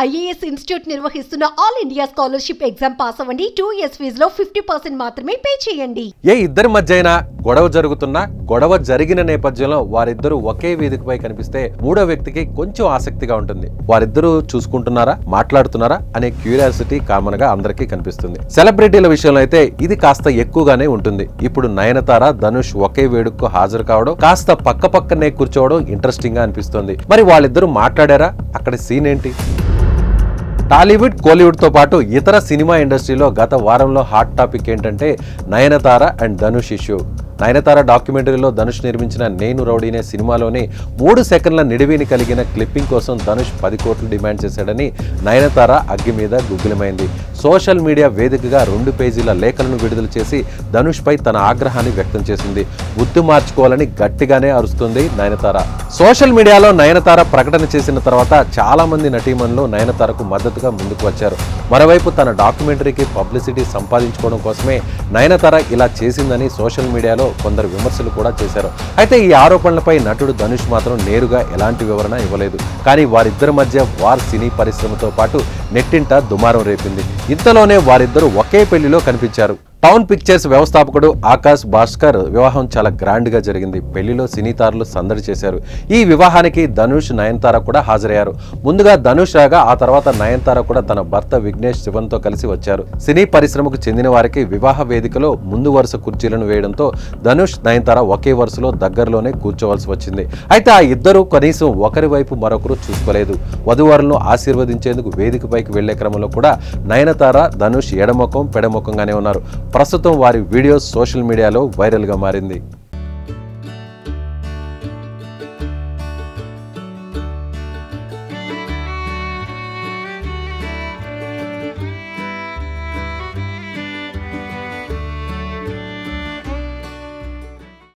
IAS institute నిర్వహిస్తున్న all India scholarship exam pass అవ్వండి. 2 years ఫీజులో 50% మాత్రమే పే చేయండి. ఏ ఇద్దరి మధ్య అయినా గొడవ జరుగుతున్నా గొడవ జరిగిన నేపథ్యంలో వారిద్దరూ ఒకే వేదికపై కనిపిస్తే మూడో వ్యక్తికి కొంచెం ఆసక్తిగా ఉంటుంది. వారిద్దరూ చూసుకుంటున్నారా, మాట్లాడుతున్నారా అనే క్యూరియాసిటీ కామన్ గా అందరికీ కనిపిస్తుంది. సెలబ్రిటీల విషయంలో అయితే ఇది కాస్త ఎక్కువగానే ఉంటుంది. ఇప్పుడు నయనతార, ధనుష్ ఒకే వేడుకకు హాజరు కావడం, కాస్త పక్క పక్కనే కూర్చోవడం ఇంట్రెస్టింగ్ గా అనిపిస్తుంది. మరి వాళ్ళిద్దరూ మాట్లాడారా? అక్కడ సీన్ ఏంటి? టాలీవుడ్, కోలీవుడ్ తో పాటు ఇతర సినిమా ఇండస్ట్రీలో గత వారంలో హాట్ టాపిక్ ఏంటంటే నయనతార అండ్ ధనుష్ ఇష్యూ. నయనతార డాక్యుమెంటరీలో ధనుష్ నిర్మించిన నేను రౌడీనే సినిమాలోని 3 సెకండ్ల నిడివిని కలిగిన క్లిప్పింగ్ కోసం ధనుష్ 10 కోట్లు డిమాండ్ చేశాడని నయనతార అగ్గి మీద గుగ్గిలమైంది. సోషల్ మీడియా వేదికగా 2 పేజీల లేఖలను విడుదల చేసి ధనుష్ పై తన ఆగ్రహాన్ని వ్యక్తం చేసింది. బుద్ధి మార్చుకోవాలని గట్టిగానే అరుస్తుంది నయనతార. సోషల్ మీడియాలో నయనతార ప్రకటన చేసిన తర్వాత చాలా మంది నటీమణులు నయనతారకు మద్దతుగా ముందుకు వచ్చారు. మరోవైపు తన డాక్యుమెంటరీకి పబ్లిసిటీ సంపాదించుకోవడం కోసమే నయనతార ఇలా చేసిందని సోషల్ మీడియాలో కొందరు విమర్శలు కూడా చేశారు. అయితే ఈ ఆరోపణలపై నటుడు ధనుష్ మాత్రం నేరుగా ఎలాంటి వివరణ ఇవ్వలేదు. కానీ వారిద్దరి మధ్య వార్ సినీ పరిశ్రమతో పాటు నెట్టింట దుమారం రేపింది. ఇంతలోనే వారిద్దరూ ఒకే పెళ్లిలో కనిపించారు. టౌన్ పిక్చర్స్ వ్యవస్థాపకుడు ఆకాష్ భాస్కర్ వివాహం చాలా గ్రాండ్ గా జరిగింది. పెళ్లిలో సినీ తారలు సందడి చేశారు. ఈ వివాహానికి ధనుష్, నయనతార కూడా హాజరయ్యారు. ముందుగా ధనుష్ రాగా ఆ తర్వాత నయనతార కూడా తన భర్త విఘ్నేష్ శివన్ తో కలిసి వచ్చారు. సినీ పరిశ్రమకు చెందిన వారికి వివాహ వేదికలో ముందు వరుస కుర్చీలను వేయడంతో ధనుష్, నయనతార ఒకే వరుసలో దగ్గరలోనే కూర్చోవలసి వచ్చింది. అయితే ఆ ఇద్దరు కనీసం ఒకరి వైపు మరొకరు చూసుకోలేదు. వధువరులను ఆశీర్వదించేందుకు వేదికపైకి వెళ్లే క్రమంలో కూడా నయనతార, ధనుష్ ఎడముఖం పెడముఖంగానే ఉన్నారు. ప్రస్తుతం వారి వీడియోస్ సోషల్ మీడియాలో వైరల్గా మారింది.